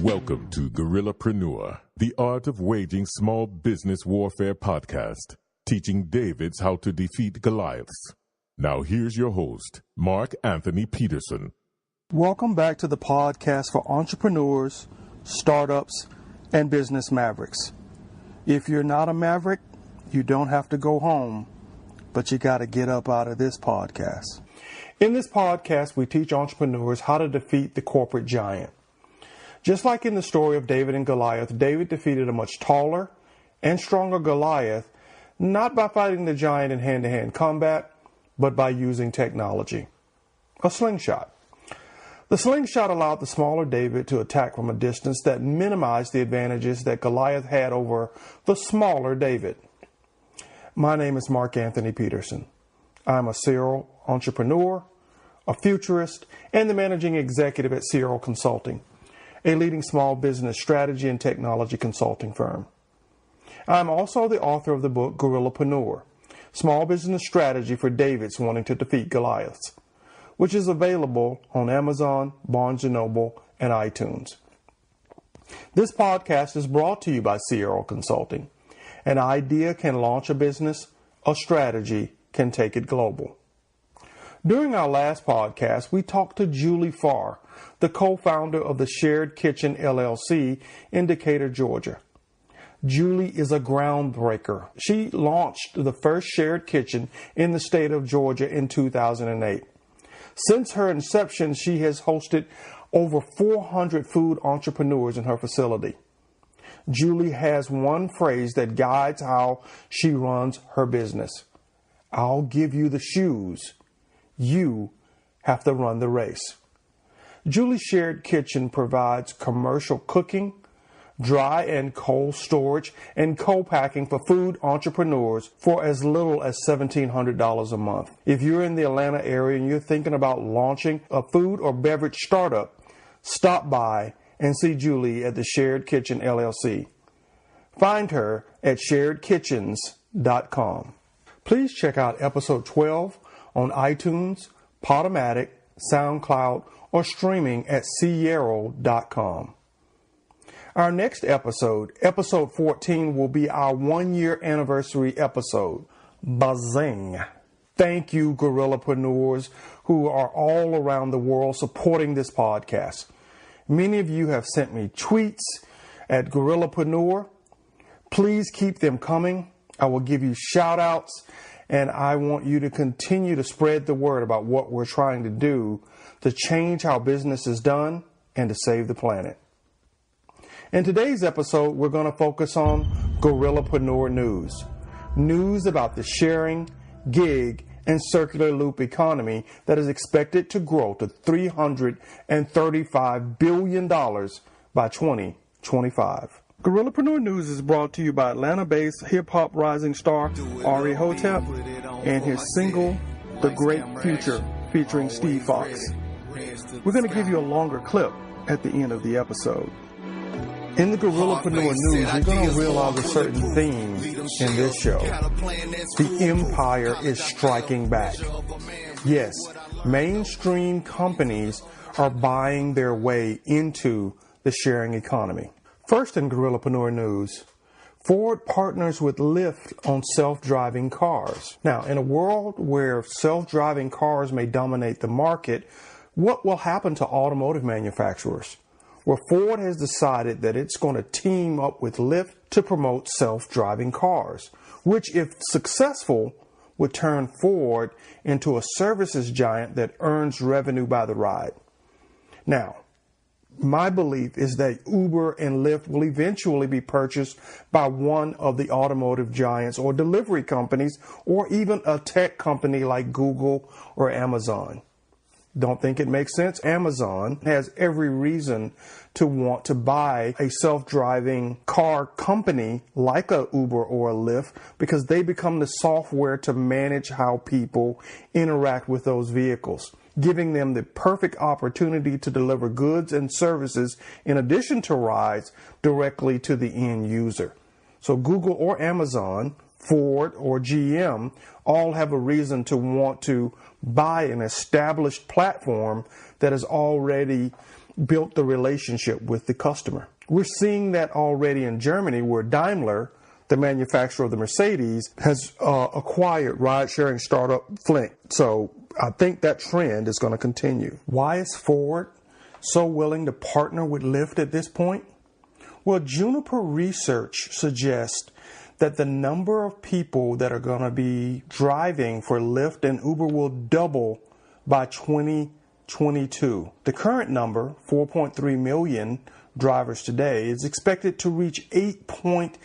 Welcome to Guerrillapreneur, the Art of Waging Small Business Warfare podcast, teaching Davids how to defeat Goliaths. Now here's your host, Mark Anthony Peterson. Welcome back to the podcast for entrepreneurs, startups, and business mavericks. If you're not a maverick, you don't have to go home, but you got to get up out of this podcast. In this podcast, we teach entrepreneurs how to defeat the corporate giant. Just like in the story of David and Goliath, David defeated a much taller and stronger Goliath, not by fighting the giant in hand-to-hand combat, but by using technology. A slingshot. The slingshot allowed the smaller David to attack from a distance that minimized the advantages that Goliath had over the smaller David. My name is Mark Anthony Peterson. I'm a serial entrepreneur, a futurist, and the managing executive at Serial Consulting, a leading small business strategy and technology consulting firm. I'm also the author of the book Guerrillapreneur, Small Business Strategy for Davids Wanting to Defeat Goliaths, which is available on Amazon, Barnes & Noble, and iTunes. This podcast is brought to you by Serial Consulting. An idea can launch a business, a strategy can take it global. During our last podcast, we talked to Julie Farr, the co-founder of the Shared Kitchen LLC in Decatur, Georgia. Julie is a groundbreaker. She launched the first shared kitchen in the state of Georgia in 2008. Since her inception, she has hosted over 400 food entrepreneurs in her facility. Julie has one phrase that guides how she runs her business. I'll give you the shoes. You have to run the race. Julie's Shared Kitchen provides commercial cooking, dry and cold storage, and co-packing for food entrepreneurs for as little as $1,700 a month. If you're in the Atlanta area and you're thinking about launching a food or beverage startup, stop by and see Julie at the Shared Kitchen LLC. Find her at sharedkitchens.com. Please check out episode 12 on iTunes, Podomatic, SoundCloud, or streaming at Sierra.com. Our next episode, episode 14, will be our 1-year anniversary episode. Bazing! Thank you, Guerrillapreneurs, who are all around the world supporting this podcast. Many of you have sent me tweets at Guerrillapreneur. Please keep them coming. I will give you shout outs, and I want you to continue to spread the word about what we're trying to do to change how business is done and to save the planet. In today's episode, we're going to focus on Guerrillapreneur news. News about the sharing, gig, and circular loop economy that is expected to grow to $335 billion by 2025. Guerrillapreneur News is brought to you by Atlanta-based hip-hop rising star Ari Hotep and his single, The Great Future, featuring Steve Fox. We're going to give you a longer clip at the end of the episode. In the Guerrillapreneur News, you're going to realize a certain theme in this show. The empire is striking back. Yes, mainstream companies are buying their way into the sharing economy. First in Guerrillapreneur News, Ford partners with Lyft on self-driving cars. Now, in a world where self-driving cars may dominate the market, what will happen to automotive manufacturers? Well, Ford has decided that it's going to team up with Lyft to promote self-driving cars, which, if successful, would turn Ford into a services giant that earns revenue by the ride. Now, my belief is that Uber and Lyft will eventually be purchased by one of the automotive giants or delivery companies, or even a tech company like Google or Amazon. Don't think it makes sense? Amazon has every reason to want to buy a self-driving car company like a Uber or a Lyft because they become the software to manage how people interact with those vehicles, giving them the perfect opportunity to deliver goods and services in addition to rides directly to the end user. So Google or Amazon, Ford or GM all have a reason to want to buy an established platform that has already built the relationship with the customer. We're seeing that already in Germany, where Daimler, the manufacturer of the Mercedes, has acquired ride-sharing startup Flink. So I think that trend is going to continue. Why is Ford so willing to partner with Lyft at this point? Well, Juniper Research suggests that the number of people that are going to be driving for Lyft and Uber will double by 2022. The current number, 4.3 million drivers today, is expected to reach 8.6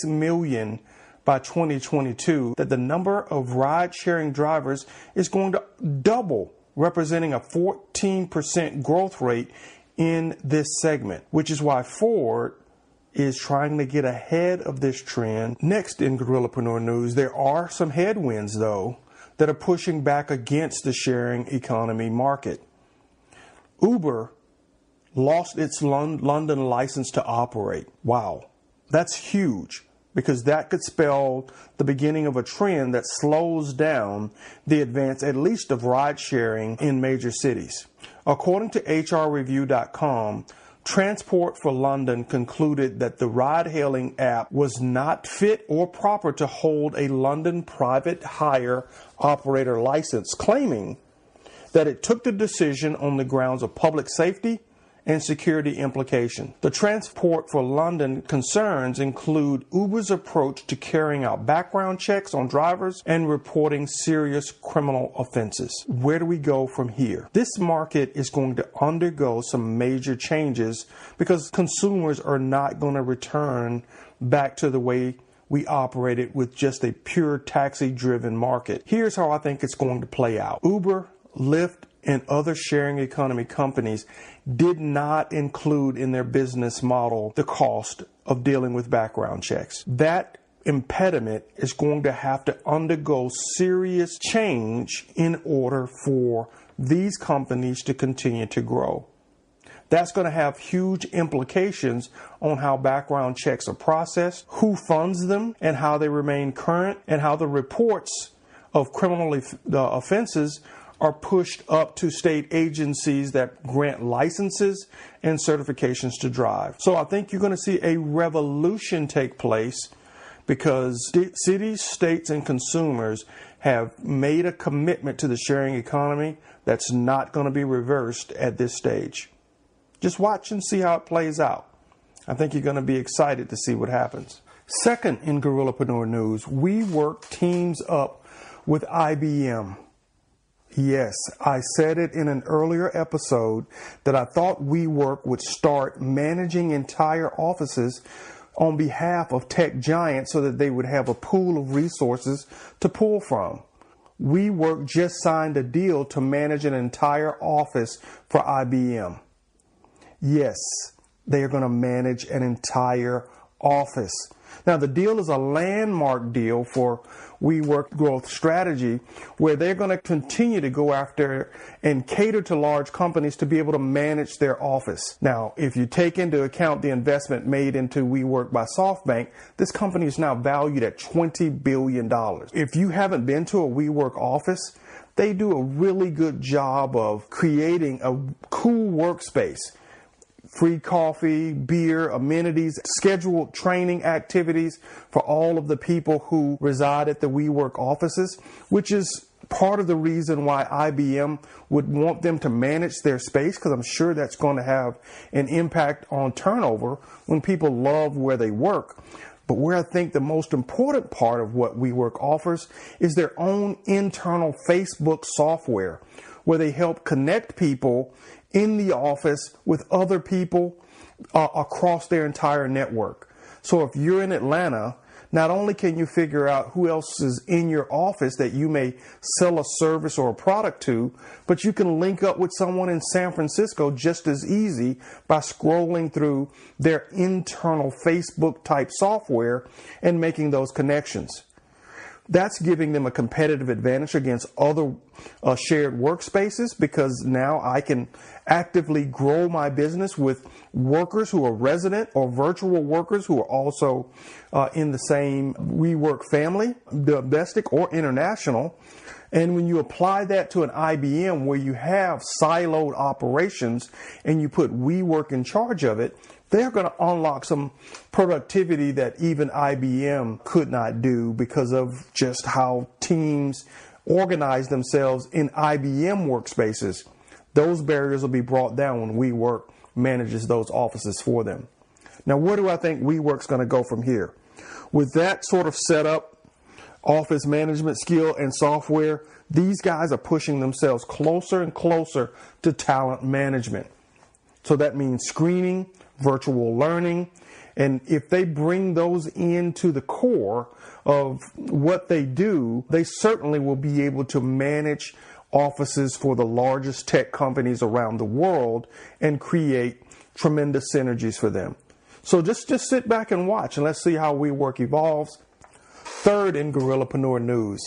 million by 2022, that the number of ride-sharing drivers is going to double, representing a 14% growth rate in this segment, which is why Ford is trying to get ahead of this trend. Next in Guerrillapreneur news, there are some headwinds, though, that are pushing back against the sharing economy market. Uber lost its London license to operate. Wow, that's huge, because that could spell the beginning of a trend that slows down the advance, at least of ride sharing in major cities. According to HRreview.com, Transport for London concluded that the ride-hailing app was not fit or proper to hold a London private hire operator license, claiming that it took the decision on the grounds of public safety and security implication. The Transport for London concerns include Uber's approach to carrying out background checks on drivers and reporting serious criminal offenses. Where do we go from here? This market is going to undergo some major changes because consumers are not going to return back to the way we operated with just a pure taxi-driven market. Here's how I think it's going to play out. Uber, Lyft, and other sharing economy companies did not include in their business model the cost of dealing with background checks. That impediment is going to have to undergo serious change in order for these companies to continue to grow. That's going to have huge implications on how background checks are processed, who funds them, and how they remain current, and how the reports of criminal offenses are pushed up to state agencies that grant licenses and certifications to drive. So I think you're going to see a revolution take place because cities, states, and consumers have made a commitment to the sharing economy that's not going to be reversed at this stage. Just watch and see how it plays out. I think you're going to be excited to see what happens. Second in Guerrillapreneur news, WeWork teams up with IBM. Yes, I said it in an earlier episode that I thought WeWork would start managing entire offices on behalf of tech giants so that they would have a pool of resources to pull from. WeWork just signed a deal to manage an entire office for IBM. Yes, they are going to manage an entire office. Now, the deal is a landmark deal for WeWork growth strategy, where they're going to continue to go after and cater to large companies to be able to manage their office. Now, if you take into account the investment made into WeWork by SoftBank, this company is now valued at $20 billion. If you haven't been to a WeWork office, they do a really good job of creating a cool workspace. Free coffee, beer, amenities, scheduled training activities for all of the people who reside at the WeWork offices, which is part of the reason why IBM would want them to manage their space, because I'm sure that's going to have an impact on turnover when people love where they work. But where I think the most important part of what WeWork offers is their own internal Facebook software, where they help connect people in the office with other people across their entire network. So if you're in Atlanta, Not only can you figure out who else is in your office that you may sell a service or a product to, but you can link up with someone in San Francisco just as easy by scrolling through their internal Facebook type software and making those connections. That's giving them a competitive advantage against other shared workspaces, because now I can actively grow my business with workers who are resident or virtual workers who are also in the same WeWork family, domestic or international. And when you apply that to an IBM where you have siloed operations and you put WeWork in charge of it, they're going to unlock some productivity that even IBM could not do because of just how teams organize themselves in IBM workspaces. Those barriers will be brought down when WeWork manages those offices for them. Now, where do I think WeWork's going to go from here? With that sort of setup, office management skill and software, these guys are pushing themselves closer and closer to talent management. So that means screening, virtual learning, and if they bring those into the core of what they do, they certainly will be able to manage offices for the largest tech companies around the world and create tremendous synergies for them. So just sit back and watch, and let's see how WeWork evolves. Third in Guerrillapreneur news.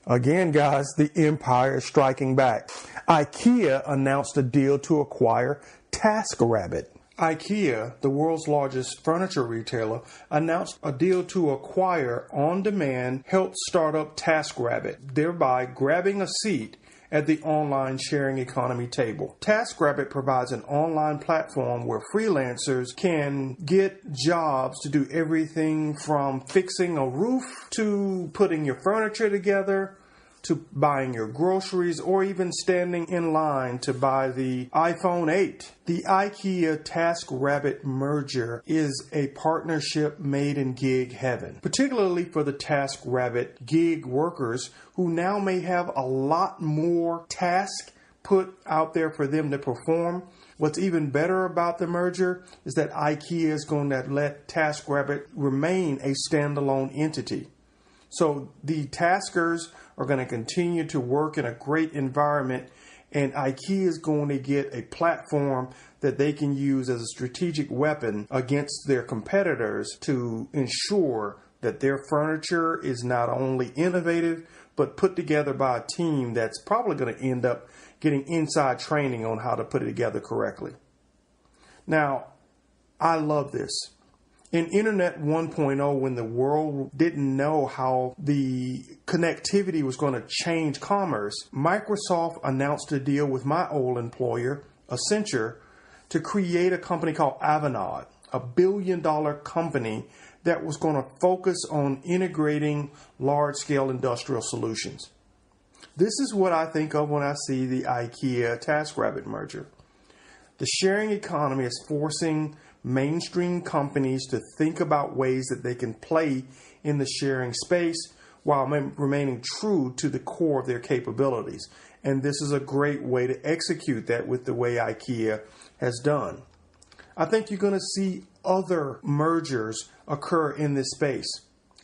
Again, guys, the empire is striking back. Ikea announced a deal to acquire TaskRabbit. Ikea, the world's largest furniture retailer, announced a deal to acquire on-demand health startup TaskRabbit, thereby grabbing a seat at the online sharing economy table. TaskRabbit provides an online platform where freelancers can get jobs to do everything from fixing a roof to putting your furniture together, to buying your groceries, or even standing in line to buy the iPhone 8. The IKEA TaskRabbit merger is a partnership made in gig heaven, particularly for the TaskRabbit gig workers who now may have a lot more tasks put out there for them to perform. What's even better about the merger is that IKEA is going to let TaskRabbit remain a standalone entity. So the taskers are going to continue to work in a great environment, and IKEA is going to get a platform that they can use as a strategic weapon against their competitors to ensure that their furniture is not only innovative, but put together by a team that's probably going to end up getting inside training on how to put it together correctly. Now, I love this. In Internet 1.0, when the world didn't know how the connectivity was going to change commerce, Microsoft announced a deal with my old employer, Accenture, to create a company called Avanade, a billion-dollar company that was going to focus on integrating large-scale industrial solutions. This is what I think of when I see the IKEA TaskRabbit merger. The sharing economy is forcing mainstream companies to think about ways that they can play in the sharing space while remaining true to the core of their capabilities. And this is a great way to execute that with the way IKEA has done. I think you're going to see other mergers occur in this space.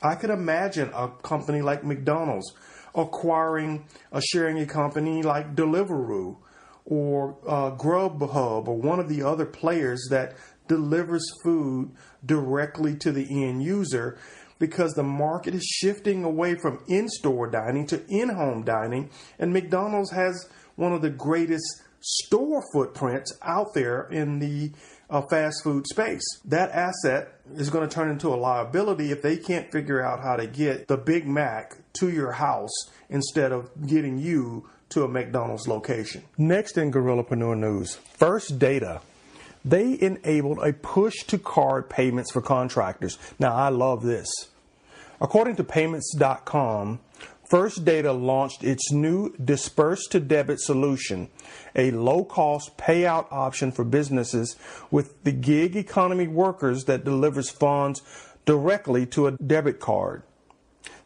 I could imagine a company like McDonald's acquiring a sharing company like Deliveroo or Grubhub or one of the other players that delivers food directly to the end user, because the market is shifting away from in-store dining to in-home dining, and McDonald's has one of the greatest store footprints out there in the fast food space. That asset is going to turn into a liability if they can't figure out how to get the Big Mac to your house instead of getting you to a McDonald's location. Next in Guerrillapreneur news, First Data. They enabled a push-to-card payments for contractors. Now, I love this. According to Payments.com, First Data launched its new Disperse-to-Debit solution, a low-cost payout option for businesses with the gig economy workers that delivers funds directly to a debit card.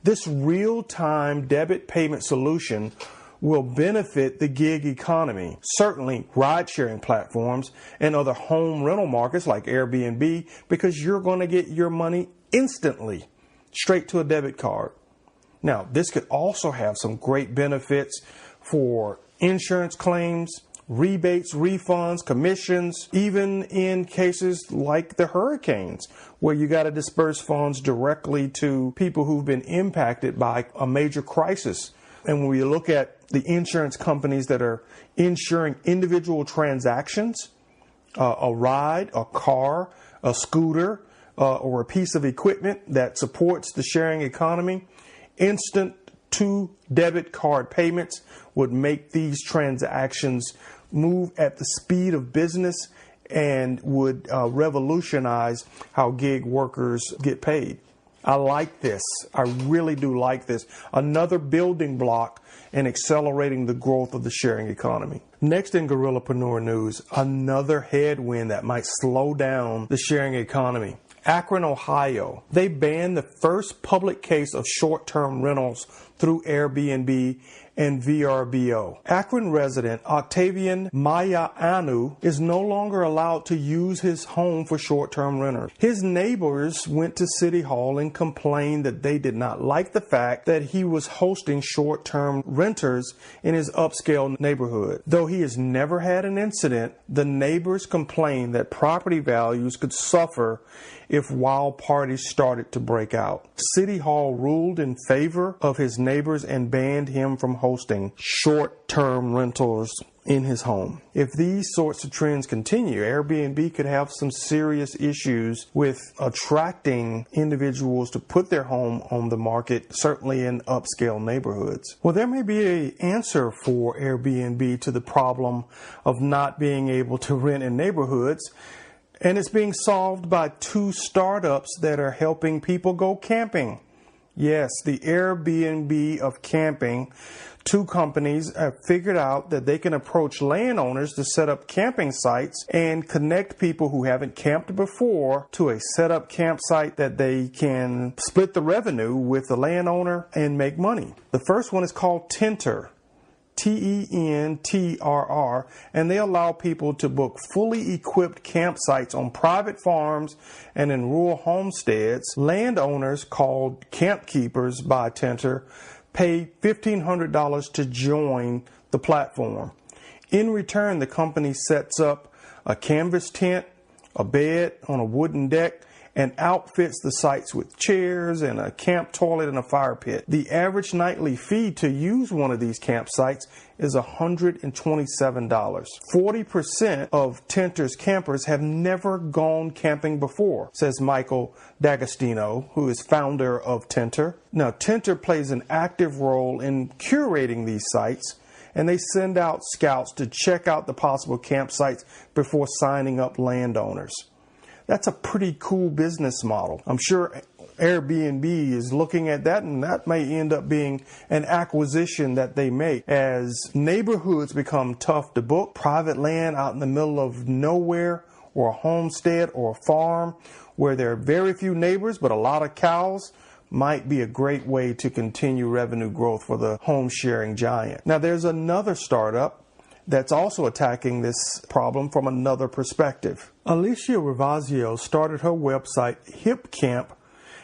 This real-time debit payment solution will benefit the gig economy, certainly ride-sharing platforms and other home rental markets like Airbnb, because you're going to get your money instantly. straight to a debit card. Now, this could also have some great benefits for insurance claims, rebates, refunds, commissions, even in cases like the hurricanes, where you got to disperse funds directly to people who've been impacted by a major crisis. And when we look at the insurance companies that are insuring individual transactions, a ride, a car, a scooter, or a piece of equipment that supports the sharing economy, instant to debit card payments would make these transactions move at the speed of business and would revolutionize how gig workers get paid. I like this. I really do like this. Another building block in accelerating the growth of the sharing economy. Next in Guerrillapreneur news, another headwind that might slow down the sharing economy. Akron, Ohio. They banned the first public case of short-term rentals through Airbnb and VRBO. Akron resident Octavian Mayanu is no longer allowed to use his home for short-term renters. His neighbors went to City Hall and complained that they did not like the fact that he was hosting short-term renters in his upscale neighborhood. Though he has never had an incident, the neighbors complained that property values could suffer if wild parties started to break out. City Hall ruled in favor of his neighbors and banned him from hosting short-term rentals in his home. If these sorts of trends continue, Airbnb could have some serious issues with attracting individuals to put their home on the market, certainly in upscale neighborhoods. Well, there may be an answer for Airbnb to the problem of not being able to rent in neighborhoods. And it's being solved by two startups that are helping people go camping. Yes, the Airbnb of camping. Two companies have figured out that they can approach landowners to set up camping sites and connect people who haven't camped before to a set up campsite that they can split the revenue with the landowner and make money. The first one is called Tentrr. Tentrr, and they allow people to book fully equipped campsites on private farms and in rural homesteads. Landowners, called camp keepers by Tentrr, pay $1,500 to join the platform. In return, the company sets up a canvas tent, a bed on a wooden deck, and outfits the sites with chairs and a camp toilet and a fire pit. The average nightly fee to use one of these campsites is $127. 40% of Tentrr's campers have never gone camping before, says Michael D'Agostino, who is founder of Tentrr. Now, Tentrr plays an active role in curating these sites, and they send out scouts to check out the possible campsites before signing up landowners. That's a pretty cool business model. I'm sure Airbnb is looking at that, and that may end up being an acquisition that they make. As neighborhoods become tough to book, private land out in the middle of nowhere, or a homestead or a farm where there are very few neighbors but a lot of cows, might be a great way to continue revenue growth for the home sharing giant. Now, there's another startup that's also attacking this problem from another perspective. Alicia Ravazio started her website HipCamp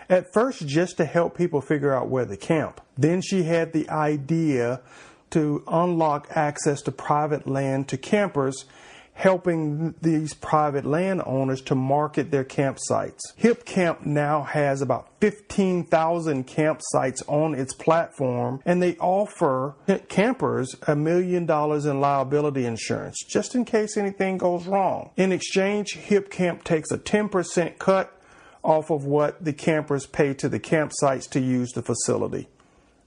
at first just to help people figure out where to camp. Then she had the idea to unlock access to private land to campers, helping these private landowners to market their campsites. HipCamp now has about 15,000 campsites on its platform, and they offer campers $1 million in liability insurance, just in case anything goes wrong. In exchange, HipCamp takes a 10% cut off of what the campers pay to the campsites to use the facility.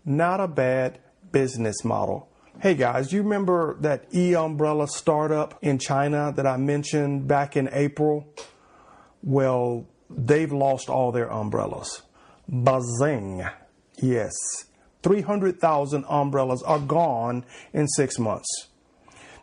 Not a bad business model. Hey guys, you remember that e-umbrella startup in China that I mentioned back in April? Well, they've lost all their umbrellas. Bazing. Yes. 300,000 umbrellas are gone in 6 months.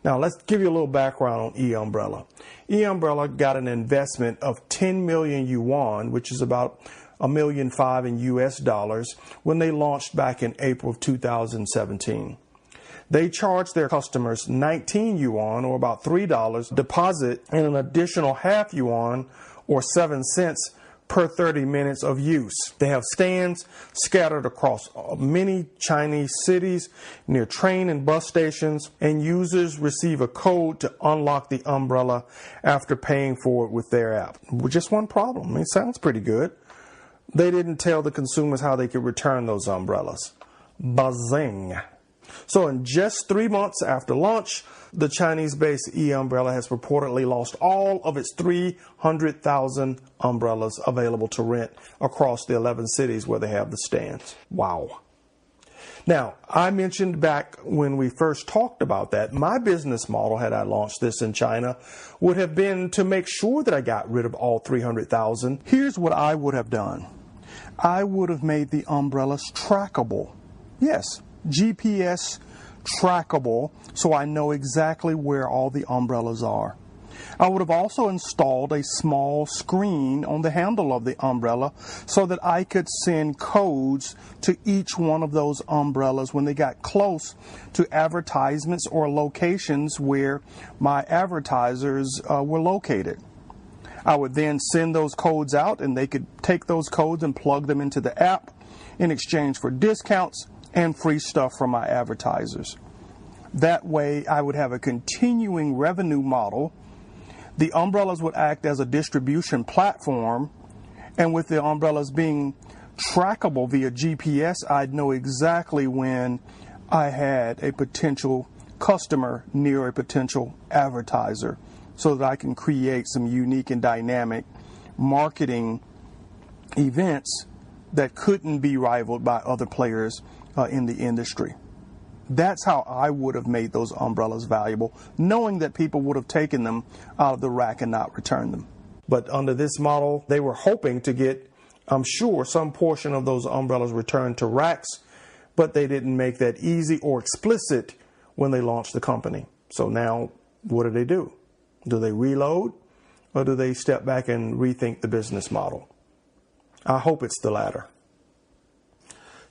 Now, let's give you a little background on e-umbrella. E-umbrella got an investment of 10 million yuan, which is about $1.5 million in US dollars, when they launched back in April of 2017. They charge their customers 19 yuan, or about $3, deposit, and an additional half yuan, or 7 cents, per 30 minutes of use. They have stands scattered across many Chinese cities near train and bus stations, and users receive a code to unlock the umbrella after paying for it with their app. With just one problem. I mean, it sounds pretty good. They didn't tell the consumers how they could return those umbrellas. Bazing. So in just 3 months after launch, the Chinese-based e-umbrella has reportedly lost all of its 300,000 umbrellas available to rent across the 11 cities where they have the stands. Wow. Now, I mentioned back when we first talked about that, my business model, had I launched this in China, would have been to make sure that I got rid of all 300,000. Here's what I would have done. I would have made the umbrellas trackable. Yes, GPS trackable, so I know exactly where all the umbrellas are. I would have also installed a small screen on the handle of the umbrella so that I could send codes to each one of those umbrellas when they got close to advertisements or locations where my advertisers were located. I would then send those codes out, and they could take those codes and plug them into the app in exchange for discounts and free stuff from my advertisers. That way, I would have a continuing revenue model. The umbrellas would act as a distribution platform, and with the umbrellas being trackable via GPS, I'd know exactly when I had a potential customer near a potential advertiser, so that I can create some unique and dynamic marketing events that couldn't be rivaled by other players in the industry. That's how I would have made those umbrellas valuable, knowing that people would have taken them out of the rack and not returned them. But under this model, they were hoping to get, I'm sure, some portion of those umbrellas returned to racks, but they didn't make that easy or explicit when they launched the company. So now, what do? Do they reload, or do they step back and rethink the business model? I hope it's the latter.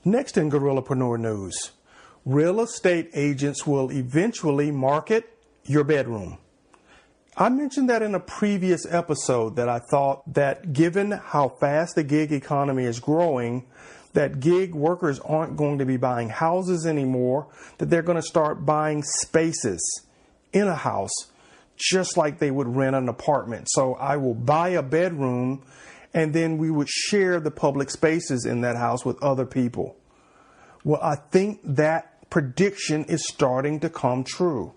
Next in Guerrillapreneur news, real estate agents will eventually market your bedroom. I mentioned that in a previous episode, that I thought that given how fast the gig economy is growing, that gig workers aren't going to be buying houses anymore, that they're going to start buying spaces in a house just like they would rent an apartment. So I will buy a bedroom, and then we would share the public spaces in that house with other people. Well, I think that prediction is starting to come true.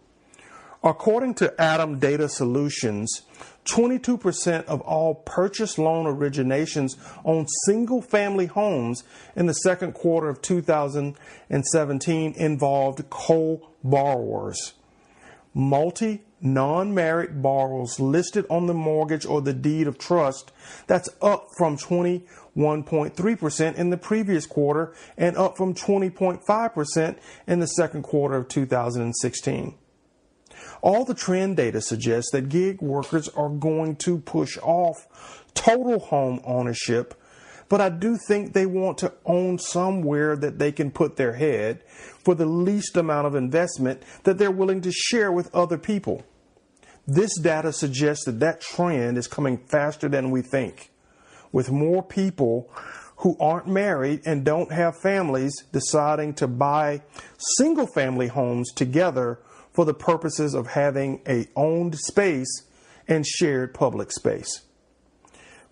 According to Atom Data Solutions, 22% of all purchase loan originations on single-family homes in the second quarter of 2017 involved co-borrowers. Non-married borrowers listed on the mortgage or the deed of trust, that's up from 21.3% in the previous quarter and up from 20.5% in the second quarter of 2016. All the trend data suggests that gig workers are going to push off total home ownership, but I do think they want to own somewhere that they can put their head for the least amount of investment that they're willing to share with other people. This data suggests that that trend is coming faster than we think, with more people who aren't married and don't have families deciding to buy single-family homes together for the purposes of having a owned space and shared public space.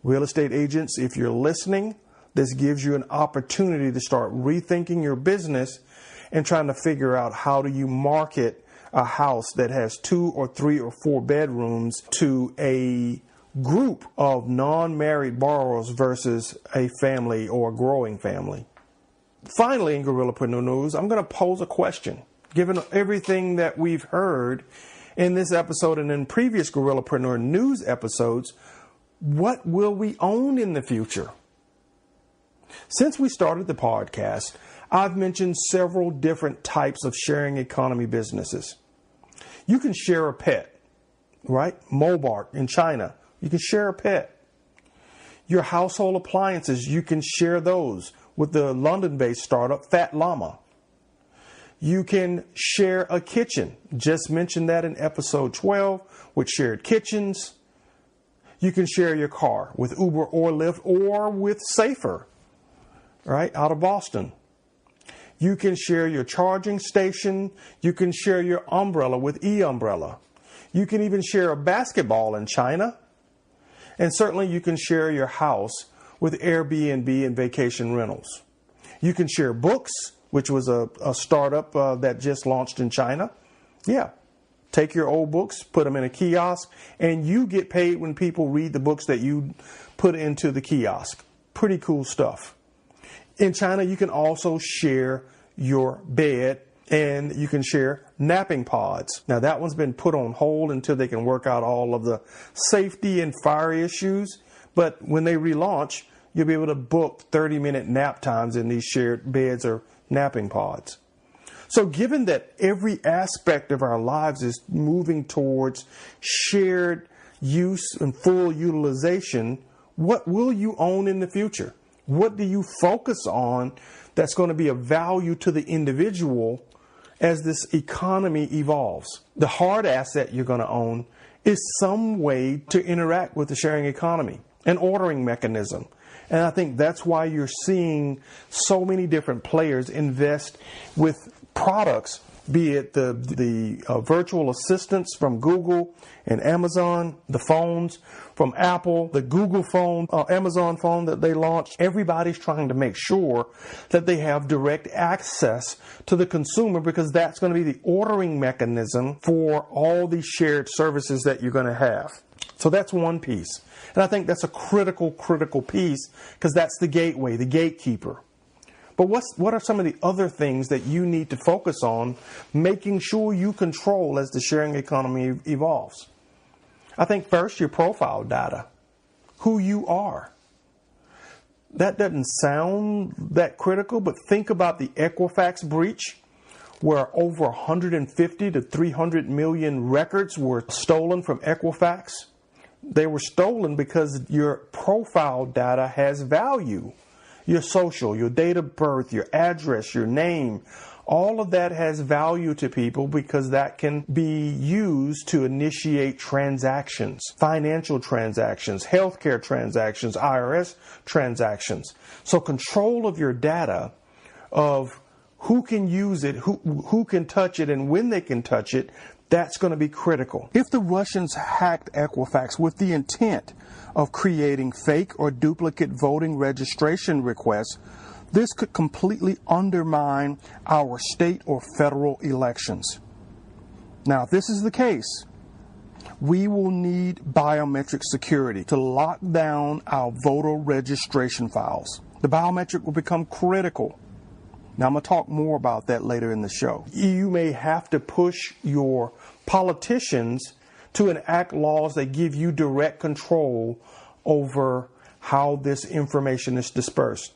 Real estate agents, if you're listening, this gives you an opportunity to start rethinking your business and trying to figure out how do you market a house that has 2 or 3 or 4 bedrooms to a group of non-married borrowers versus a family or a growing family. Finally, in Guerrillapreneur news, I'm going to pose a question. Given everything that we've heard in this episode and in previous Guerrillapreneur news episodes, what will we own in the future? Since we started the podcast, I've mentioned several different types of sharing economy businesses. You can share a pet, right? Mobart in China, you can share a pet. Your household appliances, you can share those with the London-based startup Fat Llama. You can share a kitchen. Just mentioned that in episode 12 with shared kitchens. You can share your car with Uber or Lyft or with Safer, right, out of Boston. You can share your charging station. You can share your umbrella with e-umbrella. You can even share a basketball in China. And certainly you can share your house with Airbnb and vacation rentals. You can share books, which was a startup that just launched in China. Yeah. Take your old books, put them in a kiosk, and you get paid when people read the books that you put into the kiosk. Pretty cool stuff. In China, you can also share your bed, and you can share napping pods. Now, that one's been put on hold until they can work out all of the safety and fire issues. But when they relaunch, you'll be able to book 30-minute nap times in these shared beds or napping pods. So given that every aspect of our lives is moving towards shared use and full utilization, what will you own in the future? What do you focus on that's going to be of value to the individual as this economy evolves? The hard asset you're going to own is some way to interact with the sharing economy, an ordering mechanism. And I think that's why you're seeing so many different players invest with products, be it the virtual assistants from Google and Amazon, the phones from Apple, the Google phone, Amazon phone that they launched. Everybody's trying to make sure that they have direct access to the consumer, because that's going to be the ordering mechanism for all these shared services that you're going to have. So that's one piece. And I think that's a critical piece, because that's the gateway, the gatekeeper. But what are some of the other things that you need to focus on, making sure you control as the sharing economy evolves? I think first, your profile data, who you are. That doesn't sound that critical, but think about the Equifax breach, where over 150 to 300 million records were stolen from Equifax. They were stolen because your profile data has value. Your social, your date of birth, your address, your name, all of that has value to people, because that can be used to initiate transactions, financial transactions, healthcare transactions, IRS transactions. So control of your data, of who can use it, who can touch it, and when they can touch it, that's going to be critical. If the Russians hacked Equifax with the intent of creating fake or duplicate voting registration requests, this could completely undermine our state or federal elections. Now, if this is the case, we will need biometric security to lock down our voter registration files. The biometric will become critical. Now, I'm going to talk more about that later in the show. You may have to push your politicians to enact laws that give you direct control over how this information is dispersed.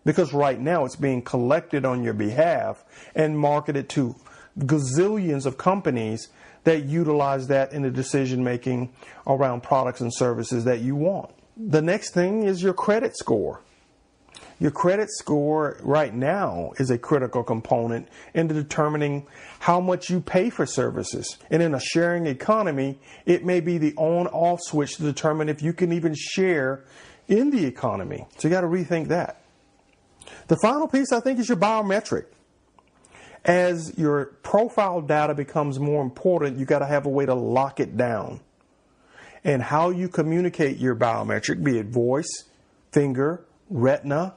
Because right now it's being collected on your behalf and marketed to gazillions of companies that utilize that in the decision making around products and services that you want. The next thing is your credit score. Your credit score right now is a critical component in determining how much you pay for services. And in a sharing economy, it may be the on-off switch to determine if you can even share in the economy. So you got to rethink that. The final piece, I think, is your biometric. As your profile data becomes more important, you got to have a way to lock it down. And how you communicate your biometric, be it voice, finger, retina,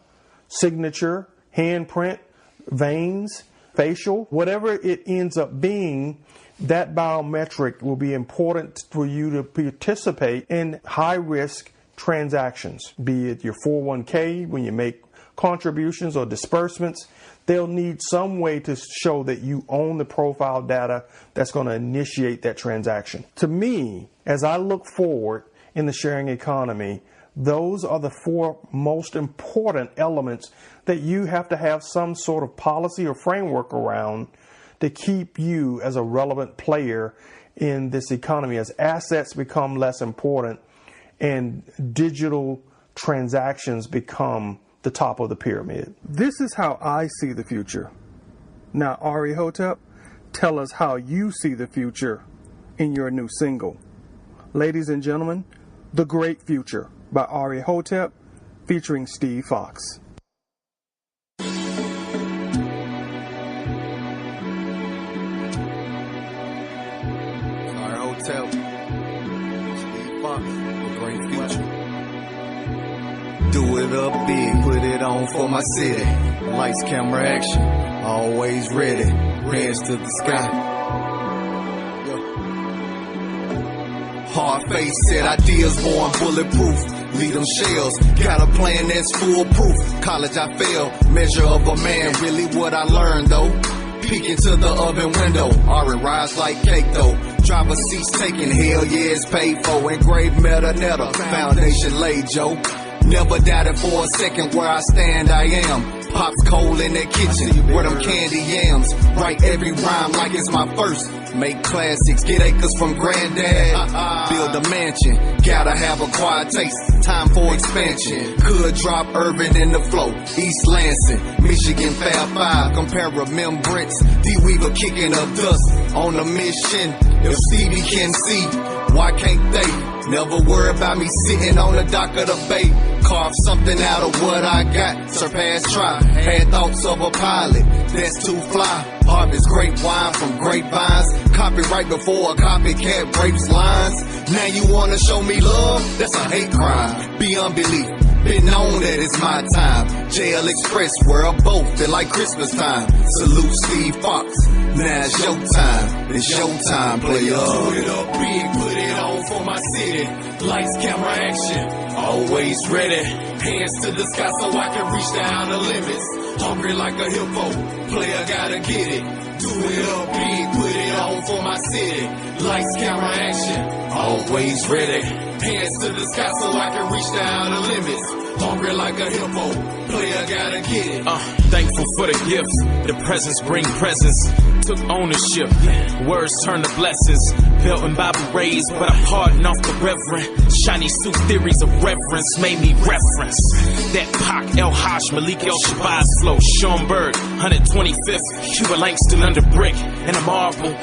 signature, handprint, veins, facial, whatever it ends up being, that biometric will be important for you to participate in high-risk transactions, be it your 401k, when you make contributions or disbursements. They'll need some way to show that you own the profile data that's going to initiate that transaction. To me, as I look forward in the sharing economy, those are the four most important elements that you have to have some sort of policy or framework around to keep you as a relevant player in this economy as assets become less important and digital transactions become the top of the pyramid. This is how I see the future. Now, Ari Hotep, tell us how you see the future in your new single. Ladies and gentlemen, The Great Future by Ari Hotep, featuring Steve Fox. Ari Hotep, Steve Fox, The Great Future. Do it up big, put it on for my city. Lights, camera, action, always ready. Hands to the sky. Hard face said ideas born bulletproof. Lead them shells, got a plan that's foolproof. College I failed, measure of a man, really what I learned though. Peeking to the oven window, Ari rise like cake though. Driver seats taken, hell yeah it's paid for. Engraved meta, foundation laid Joe. Never doubted for a second where I stand I am. Pops cold in that kitchen, where them candy yams. Write every rhyme like it's my first. Make classics, get acres from granddad. Build a mansion, gotta have a quiet taste. Time for expansion, could drop urban in the flow. East Lansing, Michigan Fab 5. Compare remembrance, D-Weaver kicking up dust. On a mission, if Stevie can see, why can't they? Never worry about me sitting on the dock of the bay. Carve something out of what I got, surpass try. Had thoughts of a pilot, that's too fly. Harvest great wine from grapevines. Copyright before a copycat breaks lines. Now you wanna show me love? That's a hate crime. Beyond belief, been known that it's my time. JL Express, wear a boat, feel like Christmas time. Salute Steve Fox, now it's your time. It's your time, player. Do it up big, put it on for my city. Lights, camera, action, always ready. Hands to the sky so I can reach down the limits. Hungry like a hippo, player gotta get it. Do it up big, put it on for my city. Lights, camera, action, always ready. Hands to the sky so I can reach down the limits. Hungry like a hippo, player gotta get it. Thankful for the gift, the presents bring presents. Took ownership, words turn to blessings. Belt and Bible raised, but I'm pardoned off the reverend. Shiny suit theories of reverence made me reference that Pac, El Haj, Malik El Shabazz flow. Schoenberg, 125th, Cuba Langston under brick. And I marvel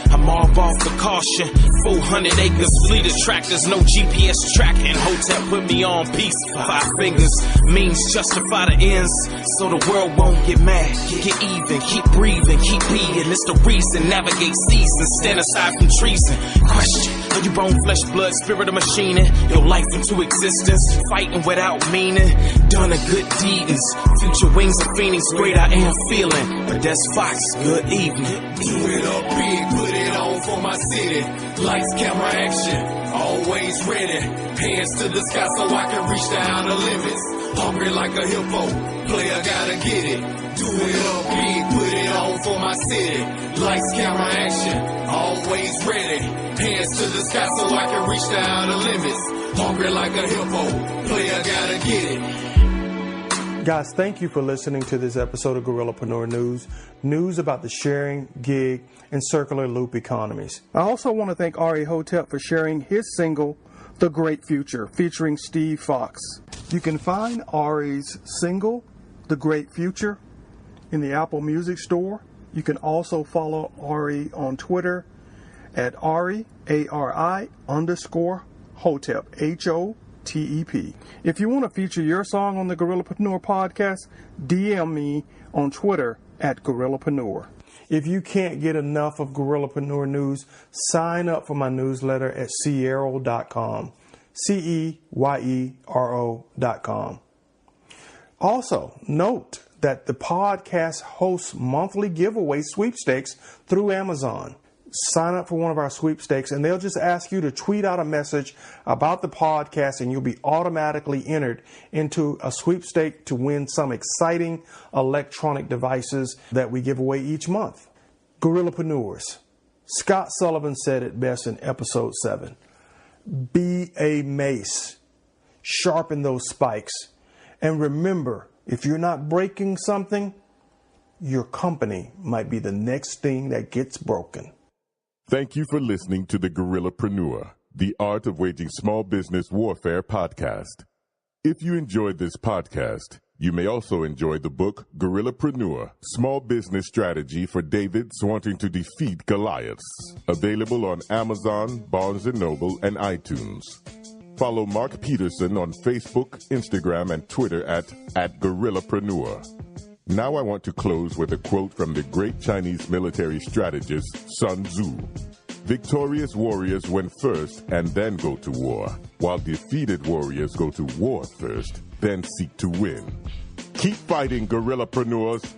off the caution. 400 acres, fleet of tractors, no GPS tracking. Hotep put me on peace, 5 fingers. Means justify the ends, so the world won't get mad. Get even, keep breathing, keep being. It's the reason, navigate seasons, stand aside from treason. Question, are you bone, flesh, blood, spirit, or machining your life into existence? Fighting without meaning, done a good deeds. Future wings of phoenix, great I am feeling. But that's Fox, good evening. Do it up big, put it on for my city. Lights, camera, action, always ready. Hands to the sky so I can reach down the limits. Hungry like a hippo, player gotta get it. Do it up big, put it on for my city. Lights, camera, action, always ready. Hands to the sky so I can reach down the limits. Hungry like a hippo, player gotta get it. Guys, thank you for listening to this episode of Guerrillapreneur News about the sharing, gig, and circular loop economies. I also want to thank Ari Hotep for sharing his single, The Great Future, featuring Steve Fox. You can find Ari's single, The Great Future, in the Apple Music Store. You can also follow Ari on Twitter at Ari, A-R-I, _ Hotep, H-O-T-E-P. If you want to feature your song on the Guerrillapreneur podcast, DM me on Twitter at Guerrillapreneur. If you can't get enough of Guerrillapreneur News, sign up for my newsletter at Ceyero.com. Ceyero.com. Also, note that the podcast hosts monthly giveaway sweepstakes through Amazon. Sign up for one of our sweepstakes and they'll just ask you to tweet out a message about the podcast and you'll be automatically entered into a sweepstake to win some exciting electronic devices that we give away each month. Guerrillapreneurs. Scott Sullivan said it best in episode 7. Be a mace. Sharpen those spikes. And remember, if you're not breaking something, your company might be the next thing that gets broken. Thank you for listening to the Guerrillapreneur, the Art of Waging Small Business Warfare podcast. If you enjoyed this podcast, you may also enjoy the book Guerrillapreneur, Small Business Strategy for Davids Wanting to Defeat Goliaths, available on Amazon, Barnes & Noble, and iTunes. Follow Mark Peterson on Facebook, Instagram, and Twitter at Guerrillapreneur. Now I want to close with a quote from the great Chinese military strategist Sun Tzu. Victorious warriors win first and then go to war, while defeated warriors go to war first, then seek to win. Keep fighting, guerrillapreneurs.